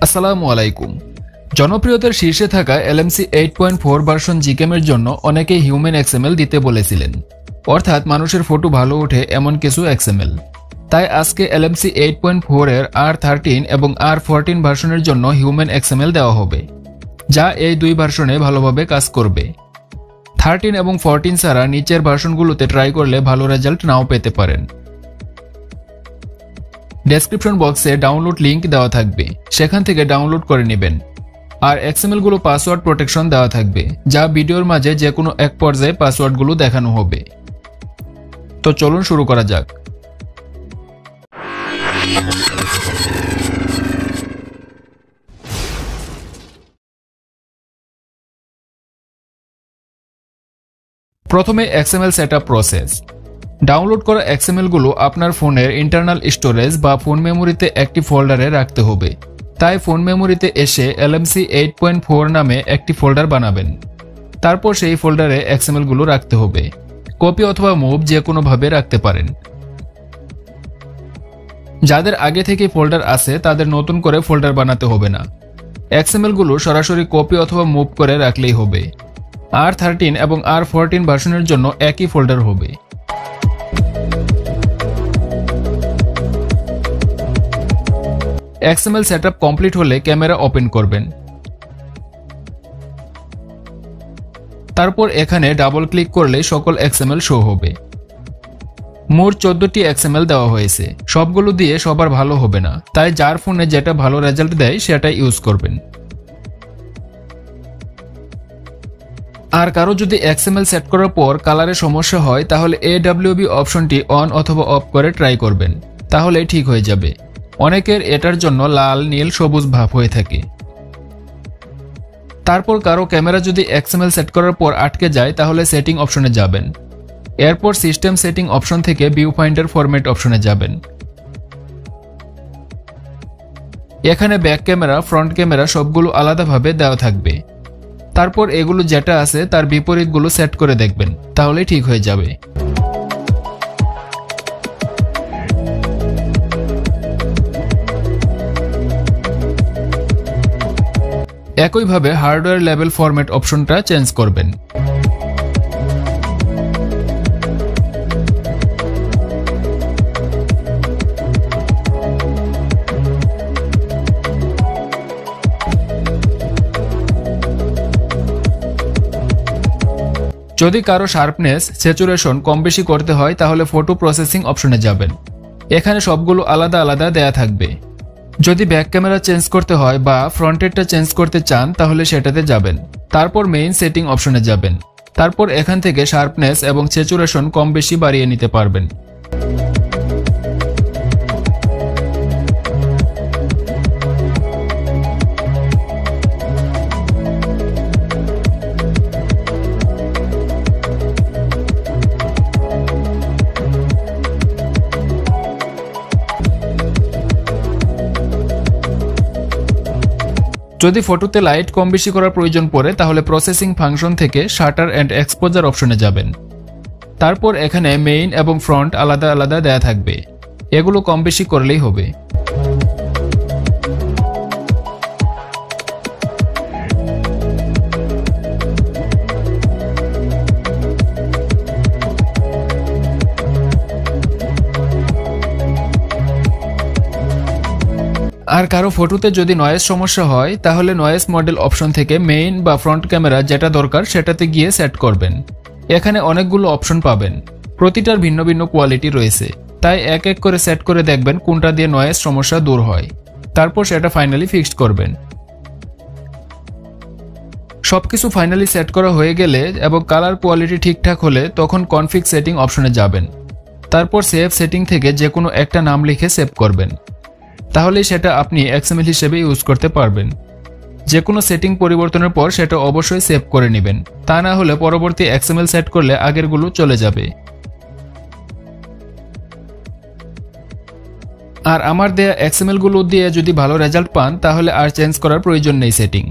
আসসালামু আলাইকুম। জনপ্রিয়তার শীর্ষে থাকা LMC 8.4 ভার্সন Gcam এর জন্য অনেকেই হিউম্যান XML দিতে বলেছিলেন, অর্থাৎ মানুষের ফটো ভালো ওঠে এমন কিছু XML। তাই আজকে LMC 8.4 এর R13 এবং R14 ভার্সনের জন্য হিউম্যান XML দেওয়া হবে, যা এই দুই ভার্সনে ভালোভাবে কাজ করবে। 13 এবং 14 ছাড়া নিচের ভার্সনগুলোতে ট্রাই করলে ভালো রেজাল্ট নাও পেতে পারেন। ডেসক্রিপশন বক্সে ডাউনলোড লিংক দেওয়া থাকবে, সেখান থেকে ডাউনলোড করে নেবেন। আর XML গুলো পাসওয়ার্ড প্রোটেকশন দেওয়া থাকবে, যা ভিডিওর মাঝে যে কোনো এক পর্যায়ে পাসওয়ার্ডগুলো দেখানো হবে। তো চলুন শুরু করা যাক। প্রথমে XML সেটআপ প্রসেস। ডাউনলোড করা XML গুলো আপনার ফোনের ইন্টারনাল স্টোরেজ বা ফোন মেমোরিতে একটি ফোল্ডারে রাখতে হবে। তাই ফোন মেমোরিতে এসে LMC 8.4 নামে একটি ফোল্ডার বানাবেন। তারপর সেই ফোল্ডারে XML গুলো রাখতে হবে। কপি অথবা মুভ যে কোনোভাবে রাখতে পারেন। যাদের আগে থেকে ফোল্ডার আছে তাদের নতুন করে ফোল্ডার বানাতে হবে না। XML গুলো সরাসরি কপি অথবা মুভ করে রাখলেই হবে। R13 এবং R14 ভার্সনের জন্য একই ফোল্ডার হবে। XML সেটআপ কমপ্লিট হলে ক্যামেরা ওপেন করবেন। তারপর এখানে ডাবল ক্লিক করলে সকল XML শো হবে। মোট 14টি XML দেওয়া হয়েছে। সবগুলো দিয়ে সবার ভালো হবে না, তাই যার ফোনে যেটা ভালো রেজাল্ট দেয় সেটা ইউজ করবেন। আর কারো যদি XML সেট করার পর কালারে সমস্যা হয় তাহলে AWB অপশনটি অন অথবা অফ করে ট্রাই করবেন, তাহলে ঠিক হয়ে যাবে। অনেকের এটার জন্য লাল, নীল, সবুজ ভাব হয়ে থাকে। তারপর কারো ক্যামেরা যদি XML সেট করার পর আটকে যায় তাহলে সেটিং অপশনে যাবেন। এরপর সিস্টেম সেটিং অপশন থেকে ভিউ ফাইন্ডার ফরম্যাট অপশনে যাবেন। এখানে ব্যাক ক্যামেরা, ফ্রন্ট ক্যামেরা সবগুলো আলাদাভাবে দেওয়া থাকবে। তারপর এগুলো যেটা আছে তার বিপরীতগুলো সেট করে দেখবেন, তাহলে ঠিক হয়ে যাবে। একইভাবে হার্ডওয়্যার লেভেল ফরম্যাট অপশনটা চেঞ্জ করবেন। যদি কারো শার্পনেস, স্যাচুরেশন কম বেশি করতে হয় তাহলে ফটো প্রসেসিং অপশনে যাবেন। এখানে সবগুলো আলাদা আলাদা দেয়া থাকবে। যদি ব্যাক ক্যামেরা চেঞ্জ করতে হয় বা ফ্রন্টেরটা চেঞ্জ করতে চান তাহলে সেটাতে যাবেন। তারপর মেইন সেটিং অপশনে যাবেন। তারপর এখান থেকে শার্পনেস এবং স্যাচুরেশন কম বেশি বাড়িয়ে নিতে পারবেন। যদি ফটোতে লাইট কম বেশি করার প্রয়োজন পড়ে তাহলে প্রসেসিং ফাংশন থেকে শাটার এন্ড এক্সপোজার অপশনে যাবেন। তারপর এখানে মেইন এবং ফ্রন্ট আলাদা আলাদা দেয়া থাকবে, এগুলো কম বেশি করলেই হবে। আর কারো ফটোতে যদি নয়েজ সমস্যা হয় তাহলে নয়েজ মডেল অপশন থেকে মেইন বা ফ্রন্ট ক্যামেরা যেটা দরকার সেটাতে গিয়ে সেট করবেন। এখানে অনেকগুলো অপশন পাবেন, প্রতিটার ভিন্ন ভিন্ন কোয়ালিটি রয়েছে, তাই এক এক করে সেট করে দেখবেন কোনটা দিয়ে নয়েজ সমস্যা দূর হয়। তারপর সেটা ফাইনালি ফিক্সড করবেন। সবকিছু ফাইনালি সেট করা হয়ে গেলে এবং কালার কোয়ালিটি ঠিকঠাক হলে তখন কনফিগ সেটিং অপশনে যাবেন। তারপর সেভ সেটিং থেকে যে কোনো একটা নাম লিখে সেভ করবেন, তাহলে সেটা আপনি XML হিসেবে ইউজ করতে পারবেন। যে কোনো সেটিং পরিবর্তনের পর সেটা অবশ্যই সেভ করে নেবেন, তা না হলে পরবর্তী XML সেট করলে আগেরগুলো চলে যাবে। আর আমার দেয়া XML গুলো দিয়ে যদি ভালো রেজাল্ট পান তাহলে আর চেঞ্জ করার প্রয়োজন নেই সেটিং।